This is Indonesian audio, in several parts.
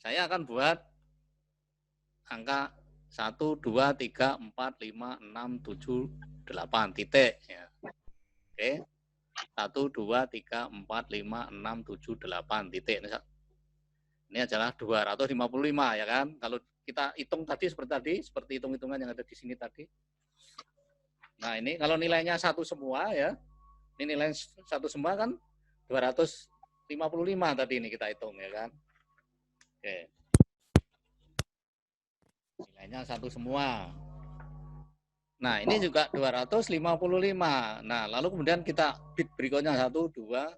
saya akan buat angka 1, 2, 3, 4, 5, 6, 7, 8 titik. Ya. Oke. 1, 2, 3, 4, 5, 6, 7, 8 titik. Ini adalah 255 ya kan. Kalau kita hitung tadi, seperti hitung-hitungan yang ada di sini tadi. Nah ini kalau nilainya satu semua ya, ini nilai satu semua kan 255 tadi ini kita hitung ya kan. Oke. Nilainya satu semua. Nah, ini juga 255. Nah, lalu kemudian kita bit berikutnya 1, 2,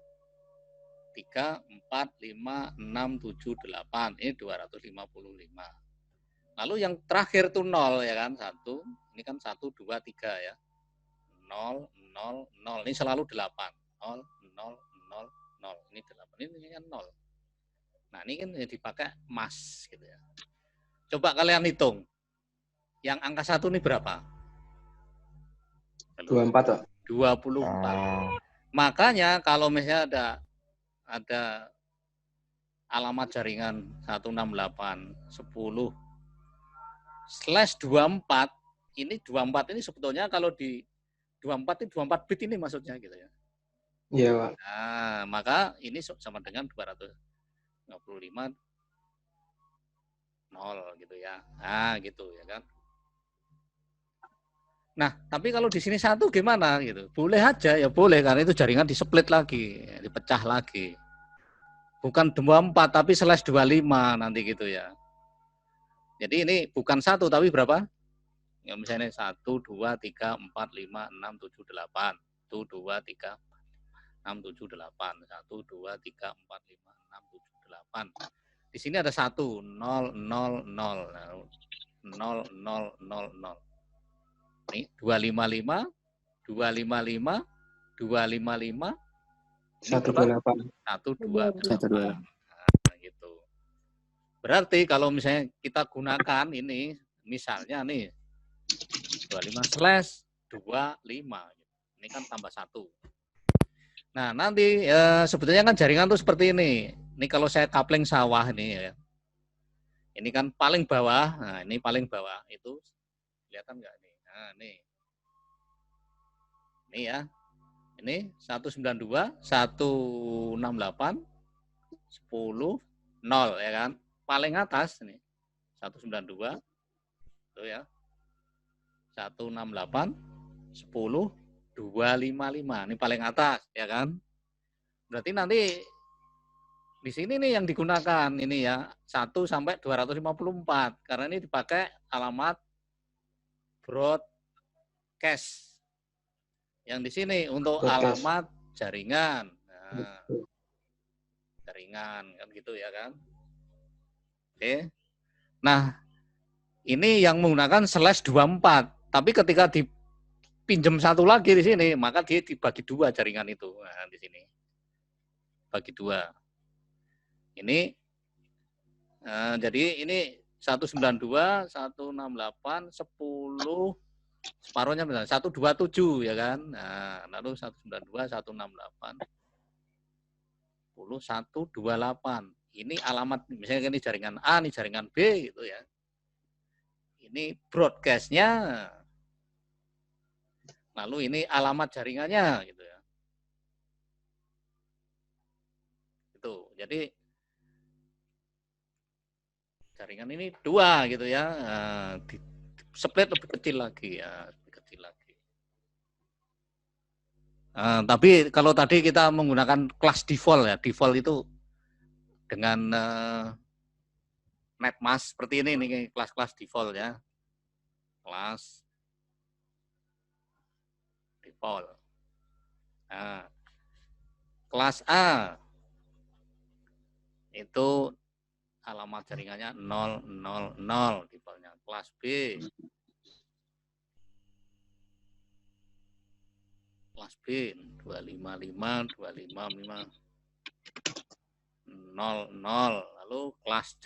3, 4, 5, 6, 7, 8. Ini 255. Lalu yang terakhir tuh 0 ya kan, 1. Ini kan 1, 2, 3 ya. 0, 0, 0. Ini selalu 8. 0, 0, 0, 0. Ini 8. Ini kan 0. Nah, ini kan dipakai mas gitu ya. Coba kalian hitung. Yang angka 1 ini berapa? 24, Pak. 24. Makanya kalau misalnya ada alamat jaringan 168.10/24, ini 24 ini sebetulnya kalau di 24 itu 24 bit ini maksudnya gitu ya. Iya, Pak. Nah, maka ini sama dengan 255 0 gitu ya. Nah, gitu ya kan. Nah, tapi kalau di sini 1 gimana gitu? Boleh aja ya, boleh karena itu jaringan di-split lagi, dipecah lagi. Bukan 24 tapi /25 nanti gitu ya. Jadi ini bukan 1 tapi berapa? Ya misalnya 1, 2, 3, 4, 5, 6, 7, 8. 1, 2, 3, 6, 7, 8. 1, 2, 3, 4, 5, 6, 7, 8. Di sini ada 1, 0, 0, 0. 0, 0, 0, 0. Ini 255, 255, 255, 128. 128. Nah, gitu. Berarti kalau misalnya kita gunakan ini, misalnya nih 25/25, ini kan tambah 1. Nah nanti sebetulnya kan jaringan tuh seperti ini. Ini kalau saya coupling sawah ini ya, ini kan paling bawah. Nah ini paling bawah itu kelihatan nggak nih? Nah ini ya, ini 192, 168, 10, 0 ya kan? Paling atas ini 192, itu ya. 168, 10, 255. Ini paling atas, ya kan? Berarti nanti di sini nih yang digunakan ini ya, 1 sampai 254. Karena ini dipakai alamat broadcast. Yang di sini untuk alamat jaringan. Nah, jaringan kan gitu ya kan? Oke. Nah, ini yang menggunakan /24. Tapi ketika dipinjam satu lagi di sini, maka dia dibagi 2 jaringan itu. Nah, di sini. Bagi 2. Ini jadi ini 192, 168, 10, separuhnya misalnya 127 ya kan. Nah, lalu 192, 168, 10, 128. Ini alamat misalnya ini jaringan A, ini jaringan B gitu ya. Ini broadcast-nya. Lalu ini alamat jaringannya gitu ya. Itu. Jadi jaringan ini 2 gitu ya. Di split lebih kecil lagi ya, lebih kecil lagi. Tapi kalau tadi kita menggunakan kelas default ya, default itu dengan netmask seperti ini nih kelas-kelas default ya, kelas default. Nah, kelas A itu alamat jaringannya 000 defaultnya. Kelas B, kelas B 255, 255, 00. Lalu kelas C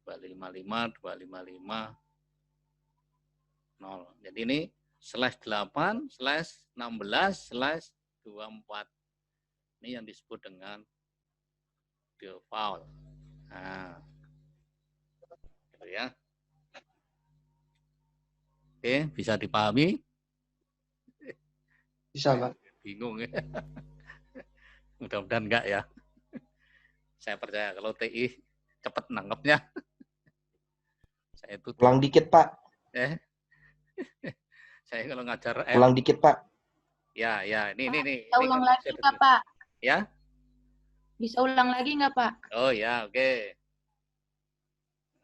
255, 255, 0. Jadi ini /8, /16, /24. Ini yang disebut dengan default. Nah, gitu ya. Oke, bisa dipahami? Bisa, Pak. Bingung ya. Mudah-mudahan enggak ya. Saya percaya kalau TI cepat nangkepnya. Saya itu Ulang dikit, Pak. Saya kalau ngajar Ulang dikit, Pak. Ya, ini Bisa ulang lagi nggak, Pak? Ya? Bisa ulang lagi nggak, Pak? Oh ya, oke.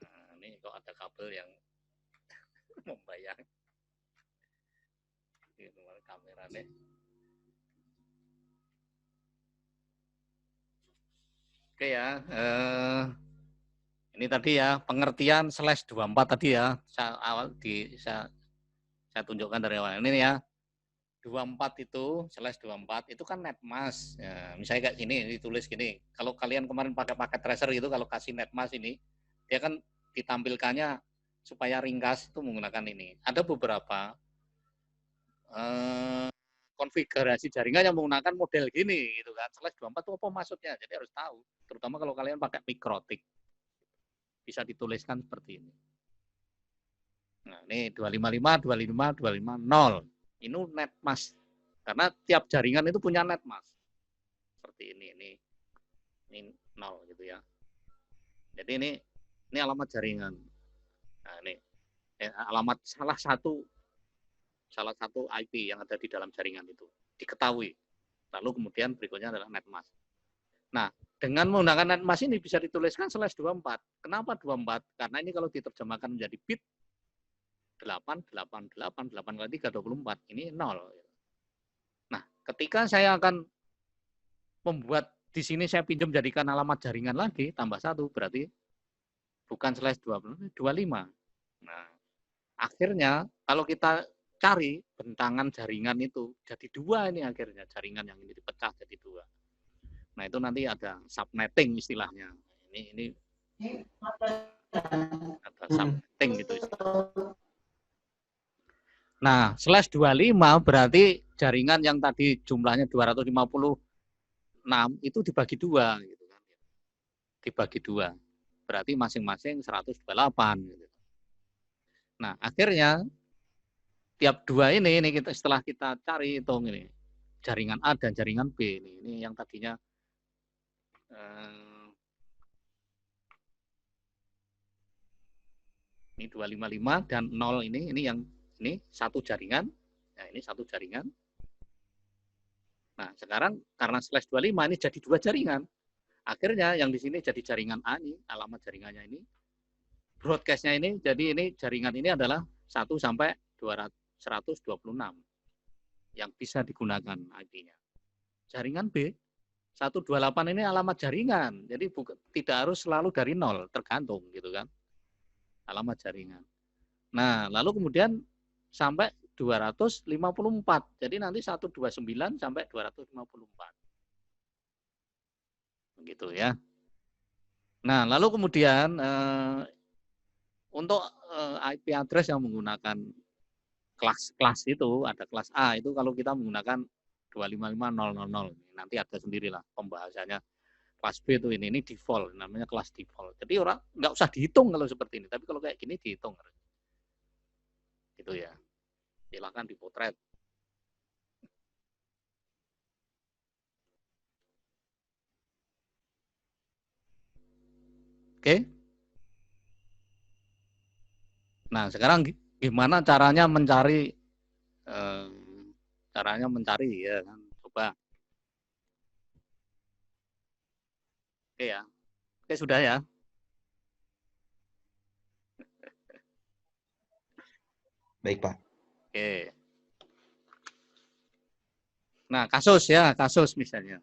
Nah, ini kok ada kabel yang membayang. Ini kameranya. Oke ya, ini tadi ya pengertian /24 tadi ya. Saya tunjukkan dari awal ini ya. 24 itu /24 itu kan netmas. Ya, misalnya kayak gini ditulis gini. Kalau kalian kemarin pakai paket tracer gitu, kalau kasih netmas ini, dia kan ditampilkannya supaya ringkas itu menggunakan ini. Ada beberapa konfigurasi jaringan yang menggunakan model gini gitu kan. /24 itu apa maksudnya? Jadi harus tahu. Terutama kalau kalian pakai mikrotik. Bisa dituliskan seperti ini. Nah, ini 255, 255, 250. Ini netmas. Karena tiap jaringan itu punya netmas. Seperti ini 0 gitu ya. Jadi ini alamat jaringan. Nah, ini alamat salah satu IP yang ada di dalam jaringan itu diketahui. Lalu kemudian berikutnya adalah netmas. Nah, dengan menggunakan netmas ini bisa dituliskan /24. Kenapa 24? Karena ini kalau diterjemahkan menjadi bit 8 kali 3 24. Ini 0. Nah, ketika saya akan membuat di sini saya pinjam jadikan alamat jaringan lagi tambah 1 berarti bukan /25. Nah, akhirnya kalau kita cari bentangan jaringan itu jadi 2 ini akhirnya jaringan yang ini dipecah jadi 2. Nah, itu nanti ada subnetting istilahnya. Ini ada subnetting gitu istilahnya. Nah, /25 berarti jaringan yang tadi jumlahnya 256 itu dibagi 2 gitu kan. Dibagi 2. Berarti masing-masing 128 gitu. Nah, akhirnya tiap 2 ini kita setelah kita cari hitung ini jaringan A dan jaringan B ini yang tadinya ini 255 dan 0 ini yang ini satu jaringan. Nah, ini satu jaringan. Nah, sekarang karena /25 ini jadi 2 jaringan. Akhirnya yang di sini jadi jaringan A ini, alamat jaringannya ini. Broadcast-nya ini, jadi ini jaringan ini adalah 1 sampai 126 yang bisa digunakan IP-nya. Jaringan B 128 ini alamat jaringan. Jadi tidak harus selalu dari 0, tergantung gitu kan. Alamat jaringan. Nah, lalu kemudian sampai 254. Jadi nanti 129 sampai 254. Begitu ya. Nah, lalu kemudian untuk IP address yang menggunakan kelas itu, ada kelas A itu kalau kita menggunakan 255.000. Nanti ada sendirilah pembahasannya. Kelas B itu ini default, namanya kelas default. Jadi orang nggak usah dihitung kalau seperti ini, tapi kalau kayak gini dihitung. Gitu ya. Silakan dipotret. Oke. Nah, sekarang gimana caranya mencari ya kan? Coba. Oke ya. Oke, sudah ya. Baik, Pak. Oke. Nah, kasus misalnya.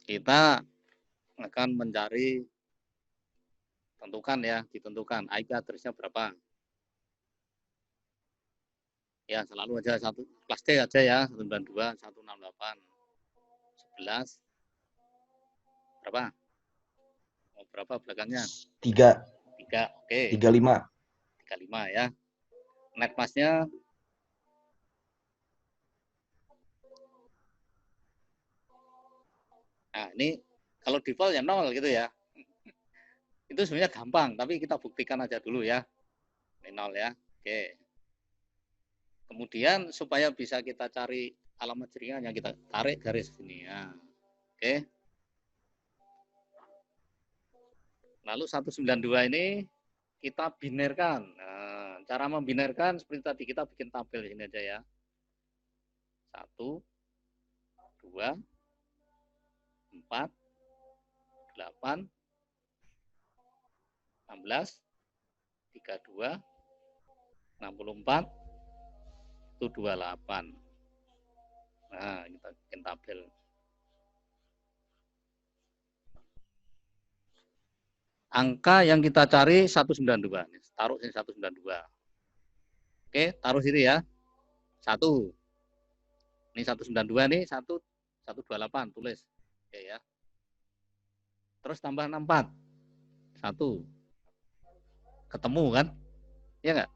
Kita akan mencari, ditentukan IP address-nya berapa. Ya, selalu aja satu kelas D aja ya, 192, 168, 11. Berapa? Oh, berapa belakangnya? 3. 3, oke. 35. 35 ya. Netmasnya ini kalau default ya 0 gitu ya. Itu sebenarnya gampang, tapi kita buktikan aja dulu ya. Ini 0 ya. Oke. Kemudian supaya bisa kita cari alamat jaringannya, kita tarik garis sini ya. Oke. Lalu 192 ini kita binerkan. Nah, cara membinerkan seperti tadi, kita bikin tabel di sini aja ya. 1, 2, 4, 8, 16, 32, 64, itu 28. Nah, kita bikin tabel. Angka yang kita cari 192. Taruh sini 192. Oke, taruh sini ya. 1. Ini 192 nih, 128 tulis. Oke ya. Terus tambah 64. 1. Ketemu kan? Ya enggak?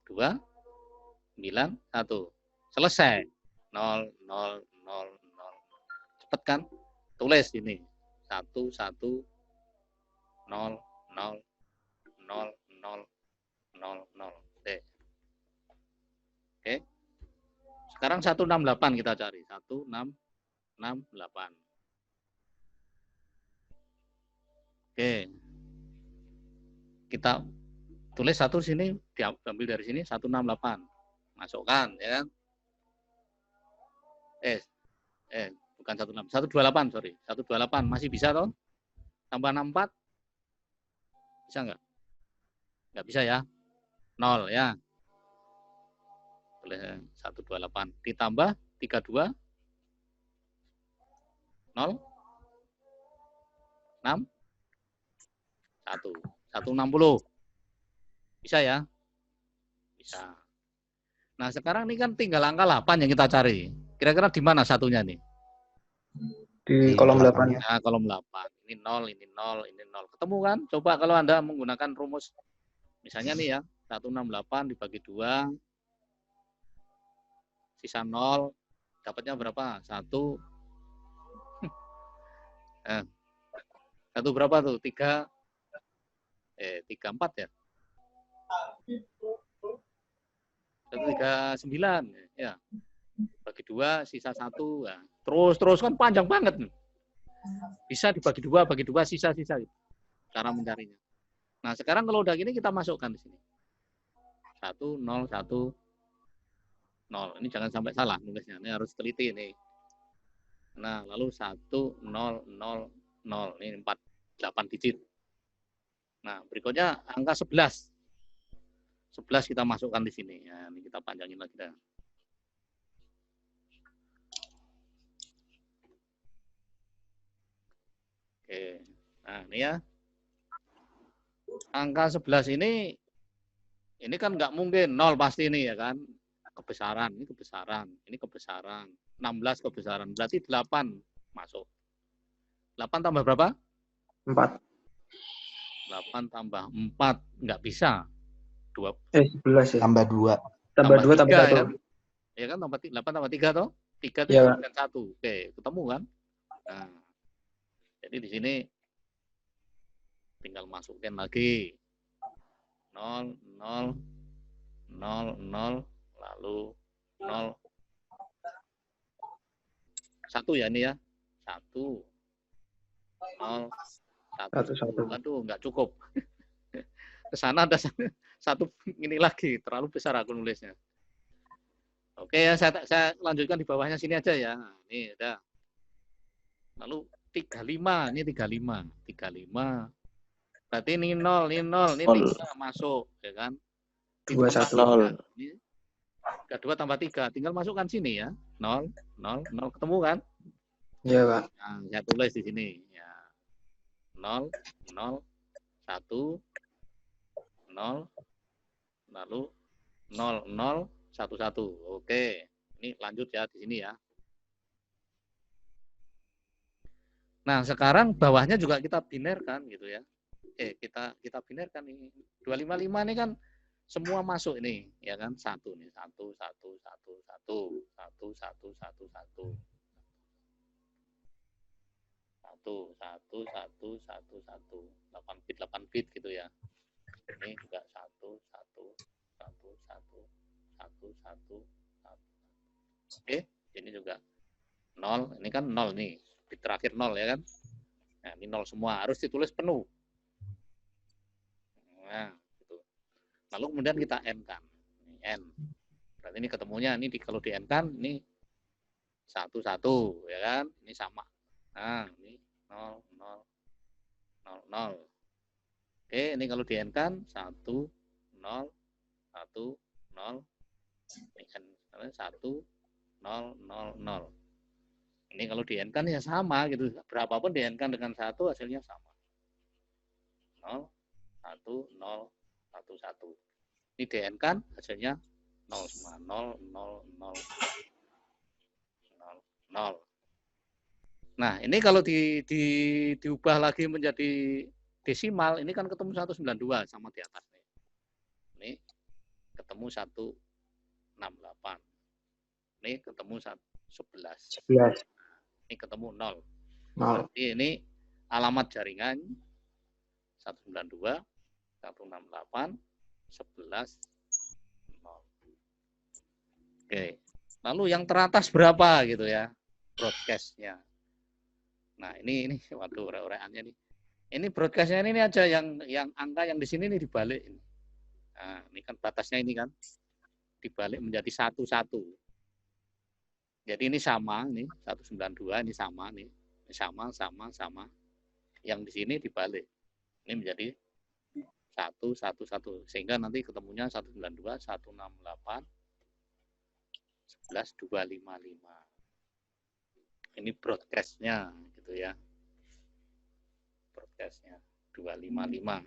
2, 9, 1. Selesai. 0, 0, 0, 0. Cepet kan? Tulis ini. 1, 1, 0, 0, 0, 0, 0, 0. Oke. Sekarang 168 kita cari. 1668. Oke. Kita tulis 1 sini, diambil dari sini 168. Masukkan ya. Bukan 16, 128, sorry. 128 masih bisa toh? Tambah 64. Bisa enggak? Enggak bisa ya. 0 ya. Tulis 128 ditambah 32 0 6 1 160. Bisa ya? Bisa. Nah, sekarang ini kan tinggal angka 8 yang kita cari. Kira-kira di mana satunya nih? Di kolom 8. Nah, kolom 8. Ini 0, ini 0, ini 0. Ketemu kan? Coba kalau Anda menggunakan rumus misalnya nih ya, 168 dibagi 2 sisa 0, dapatnya berapa? 1. Satu berapa tuh? 3, 34 ya? 139 ya. Bagi 2 sisa 1. Ya. Terus kan panjang banget. Bisa dibagi 2, bagi 2 sisa-sisa cara mencarinya. Nah, sekarang kalau udah gini kita masukkan di sini. 1 0 1 0. Ini jangan sampai salah nulisnya. Ini harus teliti ini. Nah, lalu 1 0 0 0. Ini 8 digit. Nah, berikutnya angka 11. 11 kita masukkan di sini. Ya, ini kita panjangin lagi dah. Oke. Nah, ini ya. Angka 11 ini kan nggak mungkin 0 pasti ini ya kan. Kebesaran, ini kebesaran, ini kebesaran. 16 kebesaran, berarti 8 masuk. 8 tambah berapa? 4. 8 tambah 4, nggak bisa. 11 ya. Tambah 2. Tambah 2 tambah 1. Ya kan? Ya kan, 8 tambah 3 toh? 3 itu Ya. 1. Oke, ketemu kan? Nah, jadi di sini tinggal masukin lagi. 0, 0, 0, 0, lalu 0. 1 ya ini ya. 1, 0, 1. 1. Aduh, nggak cukup. Kesana ada 1 ini lagi, terlalu besar aku nulisnya. Oke ya, saya lanjutkan di bawahnya sini aja ya. Nah, ini udah. Lalu 35, ini 35. 35. Berarti ini 0, ini 0, ini 3 masuk, ya kan? 2 1. Ini 2 tambah 3, tinggal masukkan sini ya. 0, 0, 0, ketemu kan? Iya, Pak. Nah, saya tulis di sini ya. 0, 0, 1, 0, lalu 0, 0, 1, 1. Oke, ini lanjut ya di sini ya. Nah, sekarang bawahnya juga kita binerkan gitu ya. Kita binerkan ini. 255 ini kan semua masuk ini, ya kan? 1 nih, 1, 1, 1, 1, 1, 1, 1, 1. 1, 1, 1, 1, 1. 8 bit gitu ya. Ini juga 1, 1, 1, 1, 1, 1, 1. Oke, ini juga 0. Ini kan 0 nih. Bit terakhir 0 ya kan. Nah, ini 0 semua. Harus ditulis penuh. Nah, gitu. Lalu kemudian kita N-kan. Ini N. Berarti ini ketemunya, ini kalau di N-kan, ini 1, 1. Ya kan. Ini sama. Nah, ini 0, 0, 0, 0. Oke, ini kalau di N-kan 1, 0, 1, 0. Ini N 1, 0, 0, 0. Ini kalau di N-kan ya sama gitu. Berapapun di N-kan dengan 1 hasilnya sama. 0, 1, 0, 1, 1. Ini di N-kan hasilnya 0 semua. 0, 0, 0, 0, 0. Nah, ini kalau diubah lagi menjadi desimal, ini kan ketemu 192 sama di atas nih. Ini ketemu 168. Ini ketemu 11. 11. Ini ketemu 0. 0. Berarti ini alamat jaringan 192, 168, 11, 0. Oke. Lalu yang teratas berapa gitu ya? Broadcast-nya. Nah, ini waduh ore-oreannya nih. Ini broadcast-nya ini aja yang angka yang di sini nih dibalik ini. Nah, ini kan batasnya ini kan dibalik menjadi 11. Jadi ini sama nih, 192 ini sama nih. Ini sama. Yang di sini dibalik. Ini menjadi 111 sehingga nanti ketemunya 192, 168, 11, 255. Ini broadcast-nya gitu ya. Broadcast-nya 255.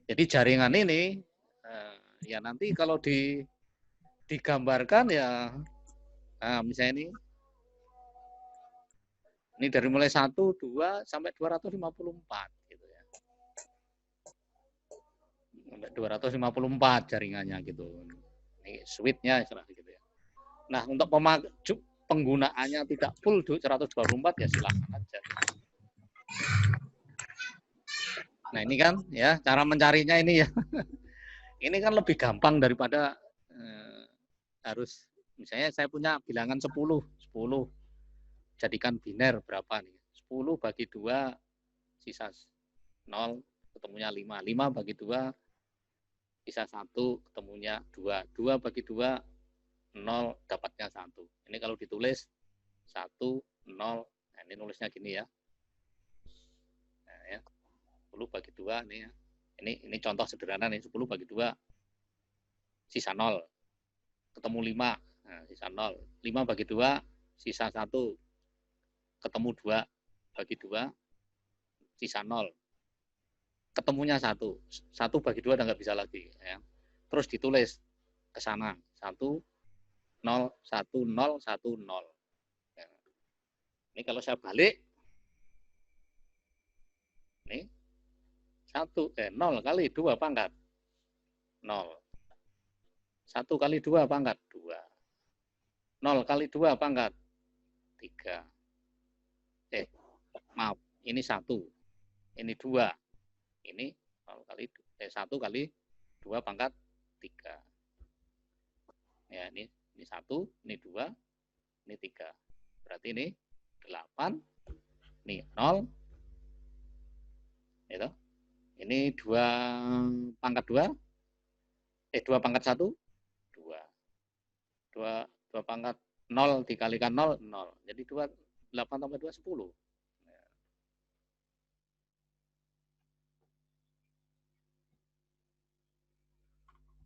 Jadi jaringan ini ya nanti kalau digambarkan ya misalnya ini dari mulai 1, 2 sampai 254 gitu ya. Sampai 254 jaringannya gitu. Ini switch-nya istilah gitu ya. Nah, untuk penggunaannya tidak full 124 ya silakan aja. Nah, ini kan ya cara mencarinya ini ya. Ini kan lebih gampang daripada harus misalnya saya punya bilangan 10 jadikan biner berapa nih? 10 bagi 2 sisa 0 ketemunya 5. 5 bagi 2 sisa 1 ketemunya 2. 2 bagi 2 0 dapatnya 1. Ini kalau ditulis 1, 0. Nah, ini nulisnya gini ya. Nah, ya. 10 bagi 2 ini ya. Ini contoh sederhana nih, 10 bagi 2 sisa 0. Ketemu 5. Nah, sisa 0. 5 bagi 2 sisa 1. Ketemu 2 bagi 2 sisa 0. Ketemunya 1. 1 bagi 2 udah nggak bisa lagi ya. Terus ditulis ke sana 1, 0, 1, 0, 1, 0. Ya. Ini kalau saya balik, ini 0 kali 2 pangkat 0. 1 kali 2 pangkat 2. 0 kali 2 pangkat 3. Maaf, ini 1. Ini 2. Ini 1 kali 2 pangkat 3. Ya, ini 1, ini 2, ini 3. Berarti ini 8, ini 0. Itu. Ini 2 pangkat 2. 2 pangkat 1, 2. 2 pangkat 0 dikalikan 0, 0. Jadi 8 tambah 2, 10.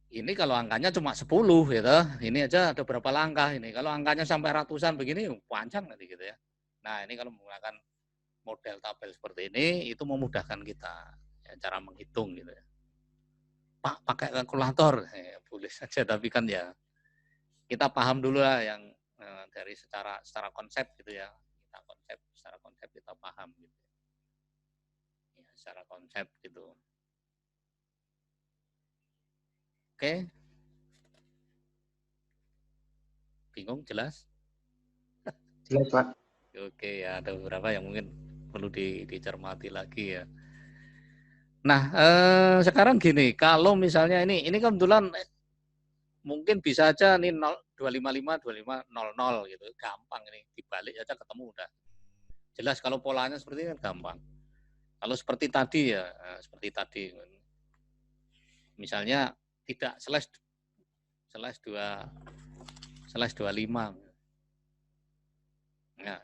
Ini kalau angkanya cuma 10 gitu. Ini aja ada berapa langkah ini. Kalau angkanya sampai ratusan begini panjang nanti gitu ya. Nah, ini kalau menggunakan model tabel seperti ini itu memudahkan kita ya, cara menghitung gitu ya. Pak, pakai kalkulator boleh saja, tapi kan ya kita paham dulu lah yang dari secara konsep gitu ya. Secara konsep kita paham gitu. Ya, secara konsep gitu. Oke. Bingung, jelas? Jelas, Pak. Oke, ya ada beberapa yang mungkin perlu dicermati lagi ya. Nah, sekarang gini, kalau misalnya ini kebetulan mungkin bisa aja nih 255 2500 gitu, gampang ini dibalik aja ketemu udah. Jelas kalau polanya seperti ini kan gampang. Kalau seperti tadi ya, seperti tadi. Misalnya tidak slash 25. Nah,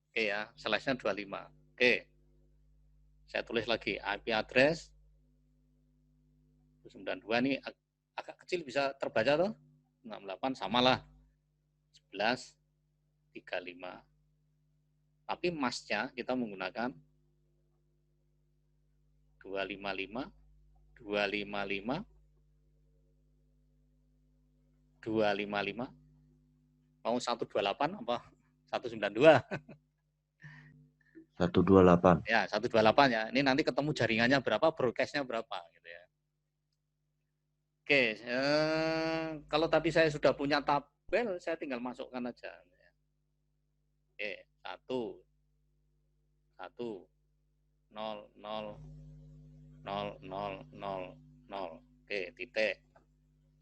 oke ya, slashnya 25. Oke. Saya tulis lagi IP address 92 ini agak kecil bisa terbaca toh? 68 samalah 1135. Tapi masnya kita menggunakan 255 255 255 mau 128 apa 192? 128. Ya, 128 ya. Ini nanti ketemu jaringannya berapa, broadcast-nya berapa gitu ya. Oke, kalau tadi saya sudah punya tabel, saya tinggal masukkan aja. Oke, 1 0 0 0 0 0 0. Oke, titik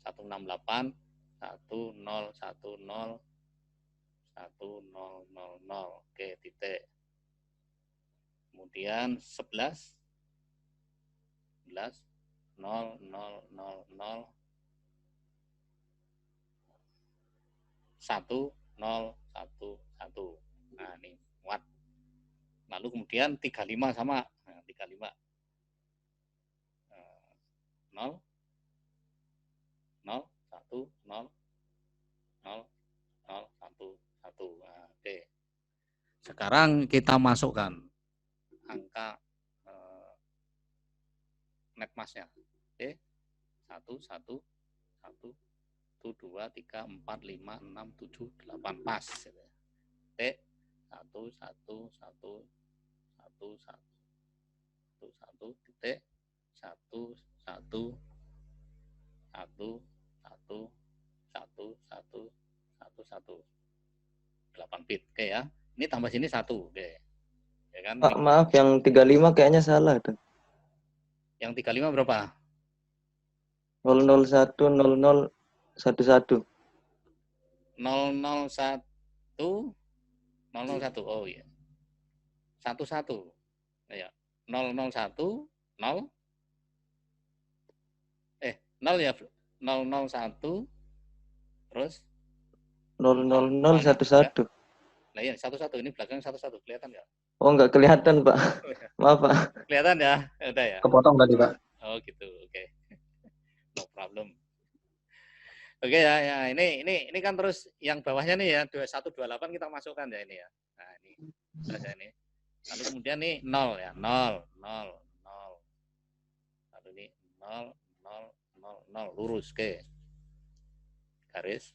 168 1010 1000. Oke, titik. Kemudian 11 0 0 0 0 1 0 1 1. Nah, ini muat. Lalu kemudian 35 sama. Nah, 35 0 0 1 0 0 0 1 1. Nah, oke. Sekarang kita masukkan angka netmasnya. Oke. 1 1 1 1 2 3 4 5 6 7 8 pas. Oke. 1 1 1 1 1 1 titik 1 1 1 1 1 1 1 1 8 bit. Oke ya. Ini tambah sini 1. Oke. Ya kan? Pak, maaf yang 35 kayaknya salah tuh. Yang 35 berapa? 001 00 11. 001 001. Oh iya. 11. Ya. 001 0 0 ya 001 terus 00011. Nah iya 11 ini belakang 11 kelihatan nggak? Oh, nggak kelihatan, Pak. Maaf, Pak. Kelihatan ya? Udah ya. Kepotong tadi, Pak. Oh gitu. Oke. No problem. Oke ya, ya ini kan terus yang bawahnya nih ya 2128 kita masukkan ya ini ya. Nah, ini saja ini. Lalu kemudian nih 0 ya, 0 0 0. Lalu ini 0 0 0 0 lurus ke garis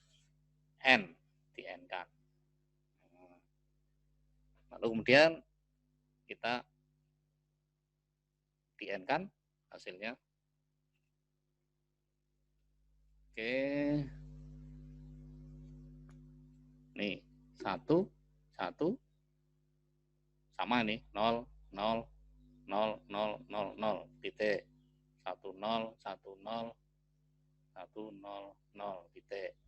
N di N kan. Lalu kemudian kita di N kan hasilnya. Oke. Nih, 1 1 sama nih 0 0 0 0 0 0 titik 1 0 1 0 1 0 0 titik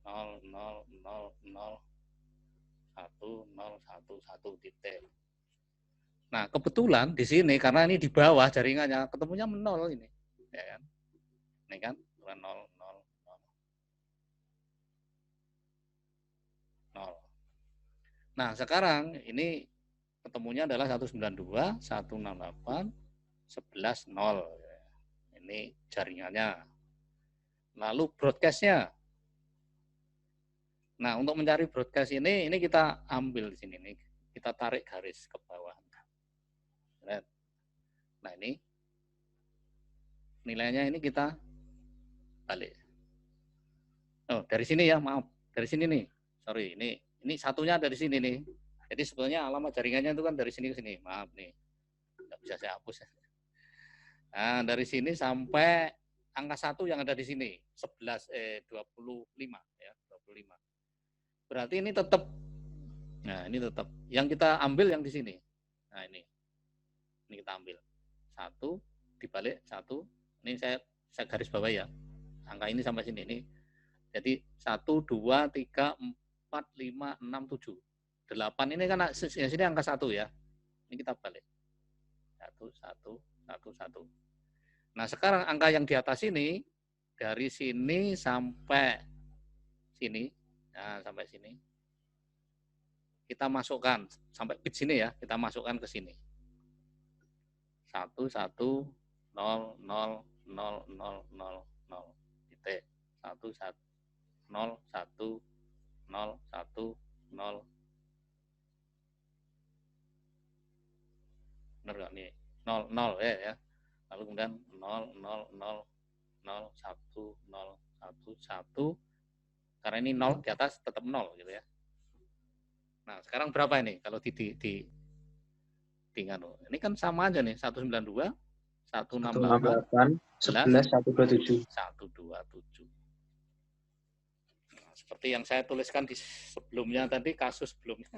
0 0 0 0 1 0 1 1 titik. Nah, kebetulan di sini karena ini di bawah jaringannya ketemunya 0 ini. Ya kan? Ini kan 0 0 0. Nah, sekarang ini ketemunya adalah 192, 168, 11, 0. Ini jaringannya. Lalu broadcast-nya. Nah, untuk mencari broadcast ini kita ambil di sini nih. Kita tarik garis ke bawah. Nah, ini nilainya ini kita balik. Oh, dari sini ya, maaf. Dari sini nih. Sorry, ini satunya dari sini nih. Jadi sebetulnya alamat jaringannya itu kan dari sini ke sini. Maaf nih. Nggak bisa saya hapus. Nah, dari sini sampai angka 1 yang ada di sini. 25 ya, 25. Berarti ini tetap. Nah, ini tetap yang kita ambil yang di sini. Nah ini kita ambil 1 dibalik 1. Ini saya garis bawah ya. Angka ini sampai sini ini. Jadi 1, 2, 3, 4, 5, 6, 7. 8 ini kan sini angka 1 ya. Ini kita balik. 1, 1, 1, 1. Nah sekarang angka yang di atas ini dari sini sampai sini, nah sampai sini kita masukkan sampai bit sini ya, kita masukkan ke sini 1, 1, 0, 0, 0, 0, 0, titik 1, 1, 0, 1, 0, 1, 0. Benar nggak nih? 0, 0 ya. Lalu kemudian 0, 0, 0, 0, 1, 0, 1, 1. Karena ini 0 di atas tetap 0 gitu ya. Nah, sekarang berapa ini kalau di ini kan sama aja nih, 192, 168, 11, 127. 127. Nah, seperti yang saya tuliskan di sebelumnya tadi, kasus sebelumnya.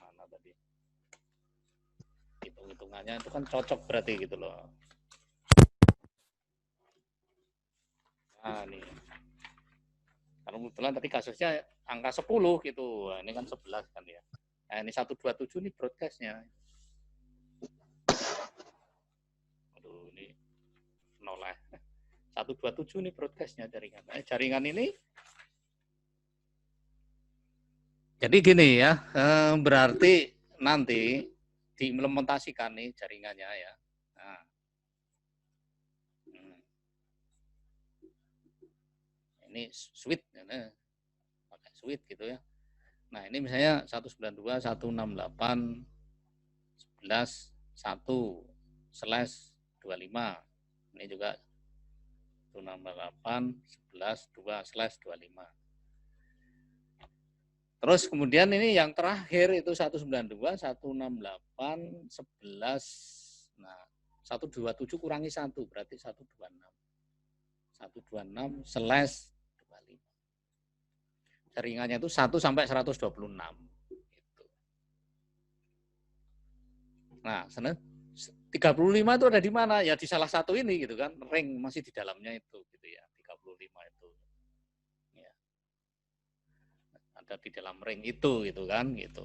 Mana tadi? Hitung-hitungannya itu kan cocok berarti gitu loh. Nah, nih. Kalau kebetulan tadi kasusnya angka 10 gitu. Nah, ini kan 11 kan ya. Nah, ini 127 ini broadcast-nya. Aduh, ini 0 lah. 127 ini broadcast-nya jaringan. Jaringan ini jadi gini ya, berarti nanti diimplementasikan nih jaringannya ya. Nah. Ini switch, pakai switch gitu ya. Nah ini misalnya 192, 168, 11, 1/25. Ini juga 168, 11, 2/25. Terus kemudian ini yang terakhir itu 192, 168, 11. Nah 127 kurangi 1 berarti 126. 126/25. Jaringannya itu 1 sampai 126. Gitu. Nah, 35 itu ada di mana? Ya di salah satu ini gitu kan. Ring masih di dalamnya itu gitu ya. 35 itu. Ya. Ada di dalam ring itu gitu kan gitu.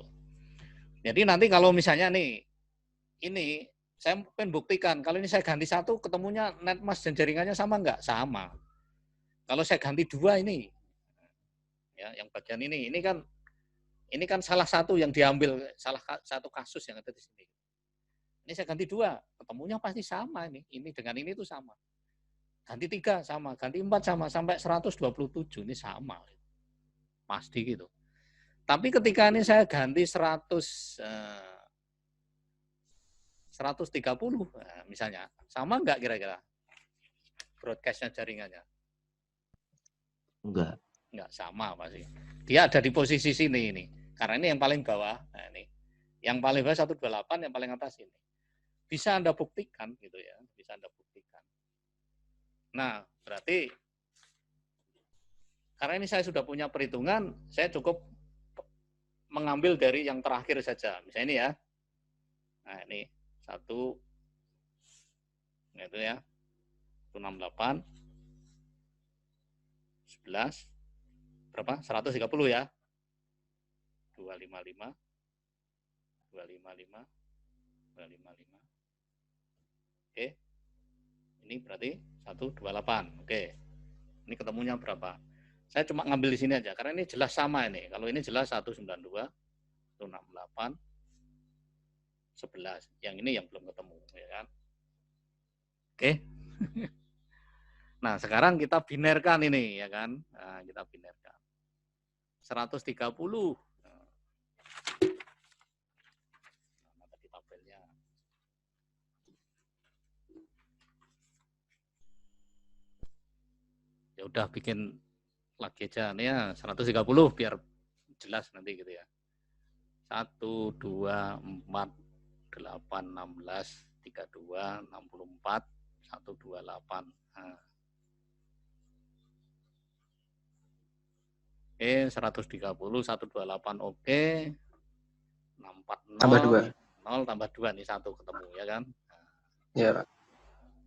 Jadi nanti kalau misalnya nih ini saya pengen buktikan kalau ini saya ganti 1 ketemunya netmask dan jaringannya sama enggak? Sama. Kalau saya ganti 2 ini ya yang bagian ini kan salah satu yang diambil, salah satu kasus yang ada di sini. Ini saya ganti 2, ketemunya pasti sama ini dengan ini itu sama. Ganti 3 sama, ganti 4 sama, sampai 127 ini sama. Pasti gitu. Tapi ketika ini saya ganti 130 misalnya, sama enggak kira-kira broadcast-nya jaringannya? Enggak. Enggak sama pasti. Dia ada di posisi sini ini. Karena ini yang paling bawah. Nah, ini. Yang paling bawah 128, yang paling atas ini. Bisa Anda buktikan gitu ya. Bisa Anda buktikan. Nah, berarti karena ini saya sudah punya perhitungan, saya cukup mengambil dari yang terakhir saja. Misalnya ini ya. Nah, ini 1 itu ya. 168 11 berapa? 130 ya. 255 255 255. Oke. Ini berarti 128. Oke. Ini ketemunya berapa? Saya cuma ngambil di sini aja karena ini jelas sama ini. Kalau ini jelas 192 168 11. Yang ini yang belum ketemu ya kan. Oke. Nah, sekarang kita binerkan ini ya kan. Nah, kita binerkan. 130. Nah, tadi tabelnya. Ya udah bikin lagi aja nih ya 130 biar jelas nanti gitu ya. 1 2 4 8 16 32 64 128. Nah. Oke, 130 128 oke. 640 Tambah 2. 0 0 tambah 2 nih 1 ketemu ya kan. Ya, Pak.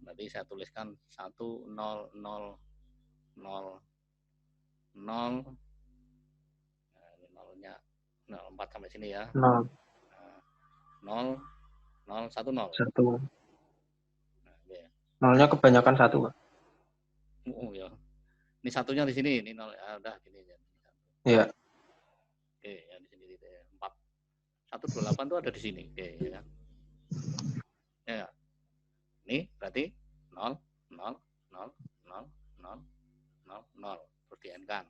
Berarti saya tuliskan 1 0 0 0 0. Nah, ini nolnya 4 sampai sini ya. 0, 0 0 1 0. 1. Nah, ya. Nolnya kebanyakan 1, Pak. Ya. Ini satunya di sini, ini 0 ya, udah gini ya. Ya. Oke, yang di sini 4. 128 itu ada di sini. Oke, ya kan. Ya. Ini berarti 0 0 0 0 0 0 0 terus di-N-kan.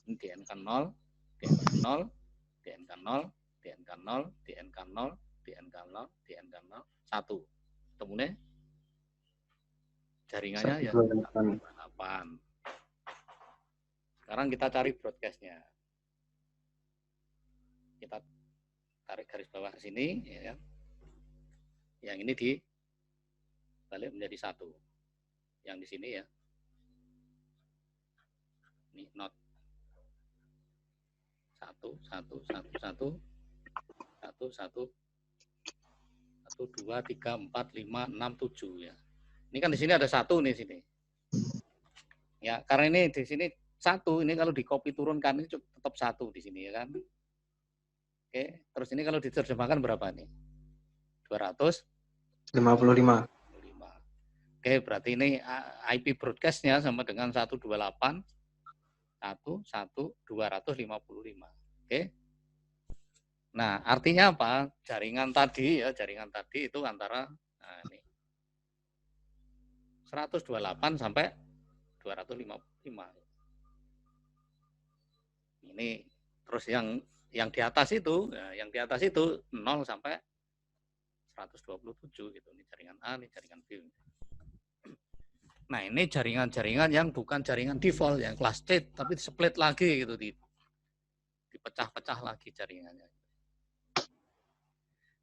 Ini di-N-kan 0, di-N-kan 0, di-N-kan 0, di-N-kan 0, di-N-kan 0, di-N-kan 0, di-N-kan 0, 1. Ketemunya jaringannya ya 128. Sekarang kita cari broadcast-nya. Kita tarik garis bawah ke sini, ya kan? Yang ini dibalik menjadi 1. Yang di sini ya. Ini not 1 1 1 1 1 1 1 2 3 4 5 6 7 ya. Ini kan di sini ada 1 nih sini. Ya, karena ini di sini 1, ini kalau di copy turunkan ini tetap 1 di sini ya kan. Oke, terus ini kalau diterjemahkan berapa nih? 55. Oke, berarti ini IP broadcast-nya sama dengan 128 255. Oke. Nah, artinya apa? Jaringan tadi itu antara ini 128 sampai 255. Ini terus yang di atas itu, yang di atas itu 0 sampai 127 gitu. Ini jaringan A, ini jaringan B. Nah, ini jaringan-jaringan yang bukan jaringan default, yang kelas C, tapi split lagi gitu, dipecah-pecah lagi jaringannya.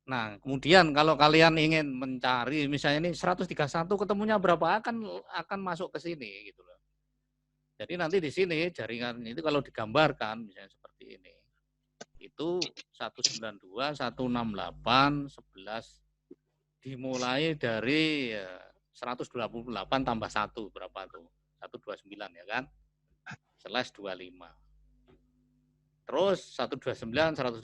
Nah, kemudian kalau kalian ingin mencari, misalnya ini 131 ketemunya berapa, akan masuk ke sini gitu loh. Jadi nanti di sini jaringan itu kalau digambarkan misalnya seperti ini. Itu 192, 168, 11 dimulai dari 128 tambah 1 berapa tuh? 129 ya kan? Slash 25. Terus 129, 130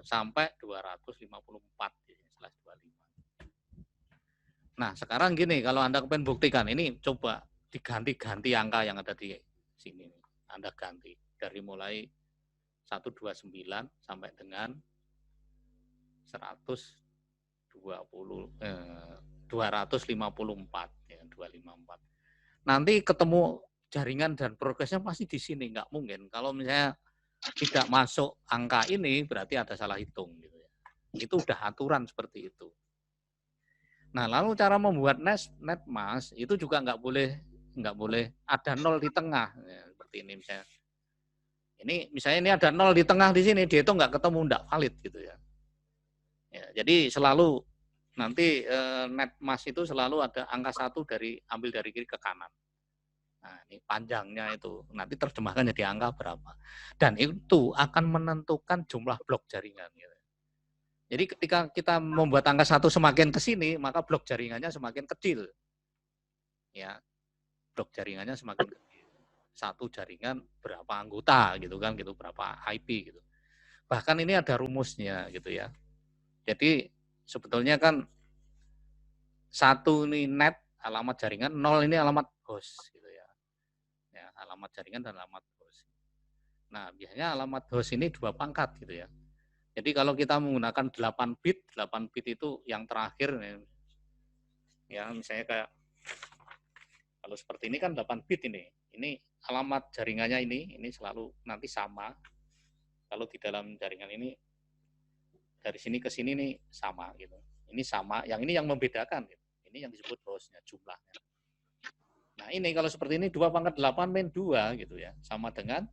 sampai 254 slash 25. Nah, sekarang gini, kalau Anda pengen buktikan ini, coba diganti-ganti angka yang ada di sini. Anda ganti dari mulai 129 sampai dengan 254 ya, 254. Nanti ketemu jaringan dan progresnya pasti di sini, nggak mungkin. Kalau misalnya tidak masuk angka ini berarti ada salah hitung gitu ya. Itu udah aturan seperti itu. Nah, lalu cara membuat netmask itu juga nggak boleh ada 0 di tengah ya, seperti ini misalnya. Misalnya ini ada 0 di tengah di sini, dia itu nggak ketemu, nggak valid gitu ya. Ya, jadi selalu nanti netmask itu selalu ada angka 1 ambil dari kiri ke kanan. Nah, ini panjangnya itu nanti terjemahkan jadi angka berapa. Dan itu akan menentukan jumlah blok jaringan. Gitu. Jadi ketika kita membuat angka 1 semakin ke sini, maka blok jaringannya semakin kecil. Ya, blok jaringannya semakin kecil. Satu jaringan berapa anggota gitu kan, gitu berapa IP gitu. Bahkan ini ada rumusnya gitu ya. Jadi sebetulnya kan 1 ini net alamat jaringan, 0 ini alamat host gitu ya. Ya, alamat jaringan dan alamat host. Nah, biasanya alamat host ini 2 pangkat gitu ya. Jadi kalau kita menggunakan 8 bit itu yang terakhir ya, misalnya kayak kalau seperti ini kan 8 bit ini. Ini alamat jaringannya ini selalu nanti sama. Kalau di dalam jaringan ini dari sini ke sini nih sama gitu. Ini sama, yang ini yang membedakan gitu. Ini yang disebut hostnya, jumlahnya. Nah, ini kalau seperti ini 2 pangkat 8 min 2 gitu ya, sama dengan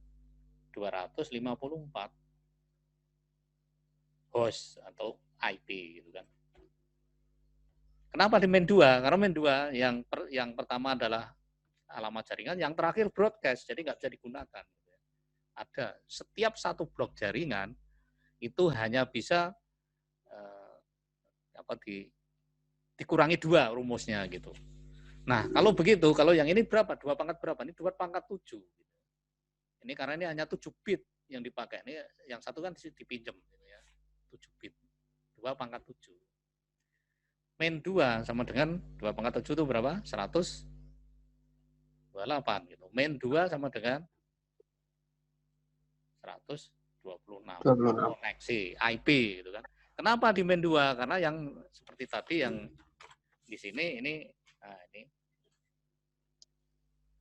254 host atau IP gitu kan. Kenapa di min 2? Karena min 2 yang pertama adalah alamat jaringan, yang terakhir broadcast, jadi nggak bisa digunakan. Ada setiap satu blok jaringan itu hanya bisa dikurangi 2 rumusnya gitu. Nah, kalau begitu, kalau yang ini berapa? 2 pangkat berapa? Ini 2 pangkat 7. Ini karena ini hanya 7 bit yang dipakai. Ini yang satu kan dipinjam gitu ya. 7 bit. 2 pangkat 7. Main 2 sama dengan 2 pangkat 7 itu berapa? 128 gitu. Main 2 sama dengan 126. 26. Koneksi IP gitu kan. Kenapa di main 2? Karena yang seperti tadi yang di sini ini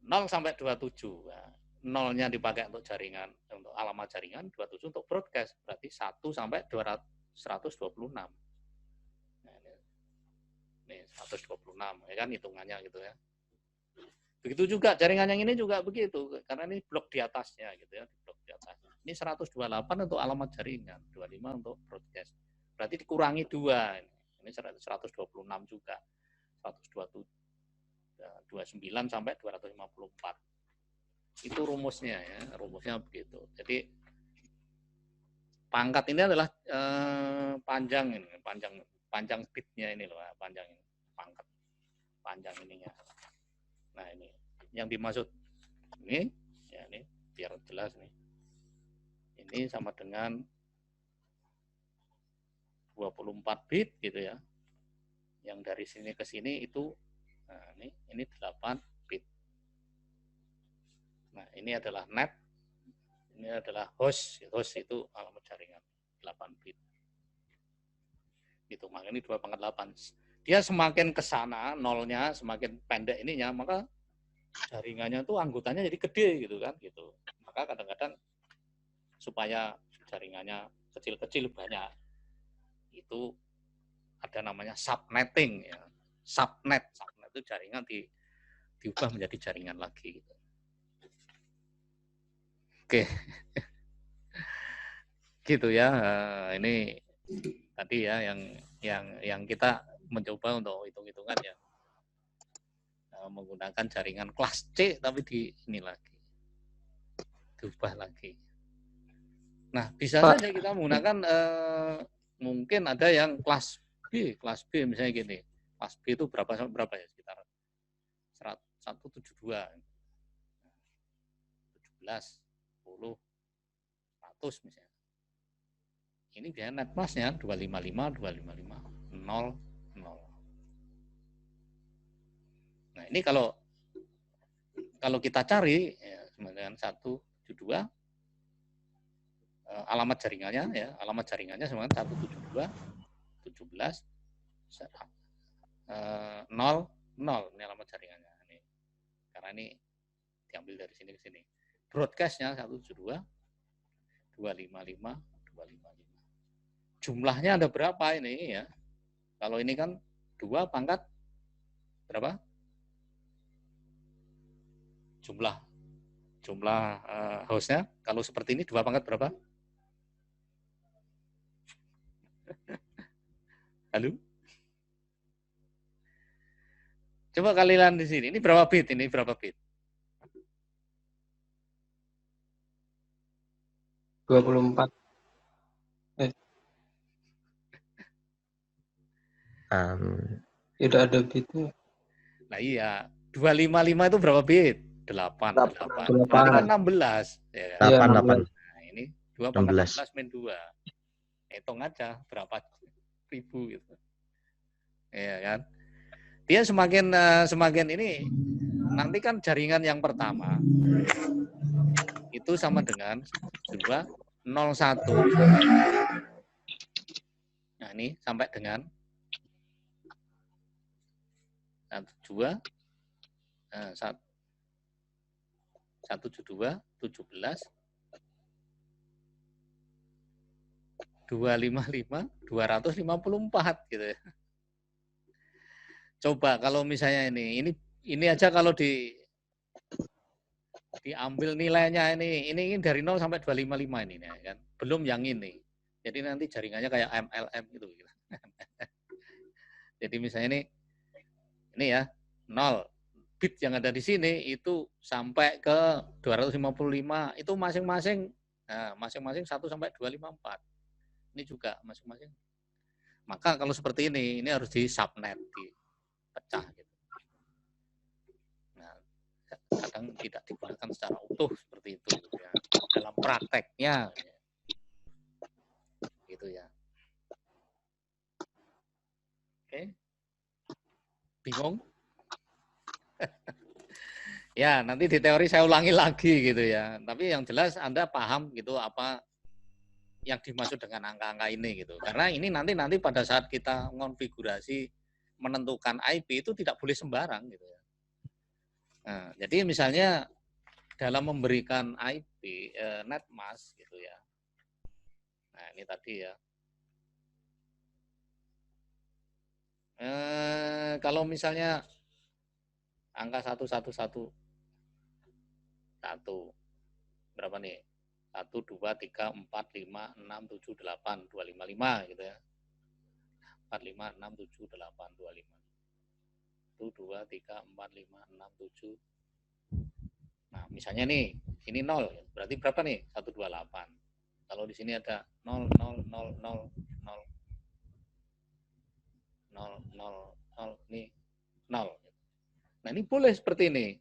0 sampai 27. Nah, 0-nya dipakai untuk jaringan, untuk alamat jaringan, 27 untuk broadcast. Berarti 1 sampai 126. Nah, ini 126 ya kan hitungannya gitu ya. Begitu juga jaringan yang ini juga begitu, karena ini blok di atasnya gitu ya, blok di atasnya. Ini 128 untuk alamat jaringan, 25 untuk broadcast. Berarti dikurangi 2. Ini 126 juga. 129 sampai 254. Itu rumusnya ya, rumusnya begitu. Jadi pangkat ini adalah panjang ini, panjang bitnya ini loh, panjang ini, pangkat panjang ininya. Nah, ini yang dimaksud ini ya, ini biar jelas nih. Ini sama dengan 24 bit gitu ya. Yang dari sini ke sini itu nah ini 8 bit. Nah, ini adalah net. Ini adalah host. Host itu alamat jaringan 8 bit. Gitu, makanya ini 2 pangkat 8. Dia semakin ke sana nolnya, semakin pendek ininya, maka jaringannya tuh anggotanya jadi gede gitu kan gitu. Maka kadang-kadang supaya jaringannya kecil-kecil banyak itu ada namanya subnetting ya. Subnet itu jaringan diubah menjadi jaringan lagi gitu. Oke. Gitu ya. Ini tadi ya yang kita mencoba untuk hitung-hitungan ya. Menggunakan jaringan kelas C tapi di ini lagi. Diubah lagi. Nah, bisa saja kita menggunakan mungkin ada yang kelas B misalnya gini. Kelas B itu berapa ya? Sekitar 172. 17, 10, 100 misalnya. Ini biaya net plusnya 255, 255, 0, 0. Nah, ini kalau kita cari ya, dengan 172 alamat jaringannya ya, alamat jaringannya sama dengan 172 17 0 0 ini alamat jaringannya ini. Karena ini diambil dari sini ke sini. Broadcast-nya 172 255 255. Jumlahnya ada berapa ini ya? Kalau ini kan 2 pangkat berapa? Jumlah hostnya kalau seperti ini 2 pangkat berapa? Halo? Coba kalian di sini. Ini berapa bit? Ini berapa bit? 24. Tidak ada bitnya. Nah iya. 255 itu berapa bit? 8. Berarti kan 16. Ya, 8. Nah, ini 2 pangkat 16 min 2. Hitung aja berapa ribu gitu. Ya kan? Dia semakin ini nanti kan jaringan yang pertama itu sama dengan 201. Nah, ini sampai dengan 172 17 255 254 gitu ya. Coba kalau misalnya ini aja kalau diambil nilainya ini dari 0 sampai 255 ini kan. Belum yang ini. Jadi nanti jaringannya kayak MLM gitu. Jadi misalnya ini ya 0 bit yang ada di sini itu sampai ke 255 itu masing-masing 1 sampai 254. Ini juga masing-masing. Maka kalau seperti ini harus di subnet, dipecah gitu. Nah, kadang tidak digunakan secara utuh seperti itu gitu ya. Dalam prakteknya gitu ya. Oke. Bingung? Ya, nanti di teori saya ulangi lagi gitu ya. Tapi yang jelas Anda paham gitu apa yang dimaksud dengan angka-angka ini gitu. Karena ini nanti pada saat kita mengonfigurasi menentukan IP itu tidak boleh sembarang gitu ya. Nah, jadi misalnya dalam memberikan IP net mask gitu ya. Nah, ini tadi ya. Kalau misalnya angka 111 berapa nih? 1, 2, 3, 4, 5, 6, 7, 8, 255 gitu ya. 4, 5, 6, 7, 8, 25. 1, 2, 3, 4, 5, 6, 7. Nah, misalnya nih, ini 0, berarti berapa nih? 128. Kalau di sini ada 0, 0, 0, 0, 0, 0, 0, 0, ini 0. Nah, ini boleh seperti ini.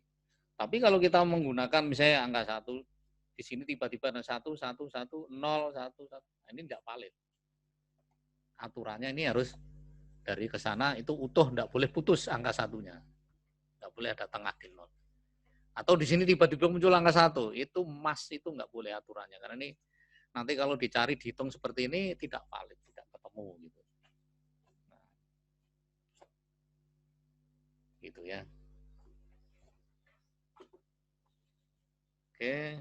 Tapi kalau kita menggunakan misalnya angka 1, di sini tiba-tiba ada 1, 1, 1, 0, 1, 1. Nah, ini tidak valid. Aturannya ini harus dari ke sana itu utuh, tidak boleh putus angka 1-nya. Tidak boleh ada tengah di 0. Atau di sini tiba-tiba muncul angka 1, itu mas itu nggak boleh aturannya. Karena ini nanti kalau dicari dihitung seperti ini tidak valid, tidak ketemu gitu. Nah, gitu ya. Oke.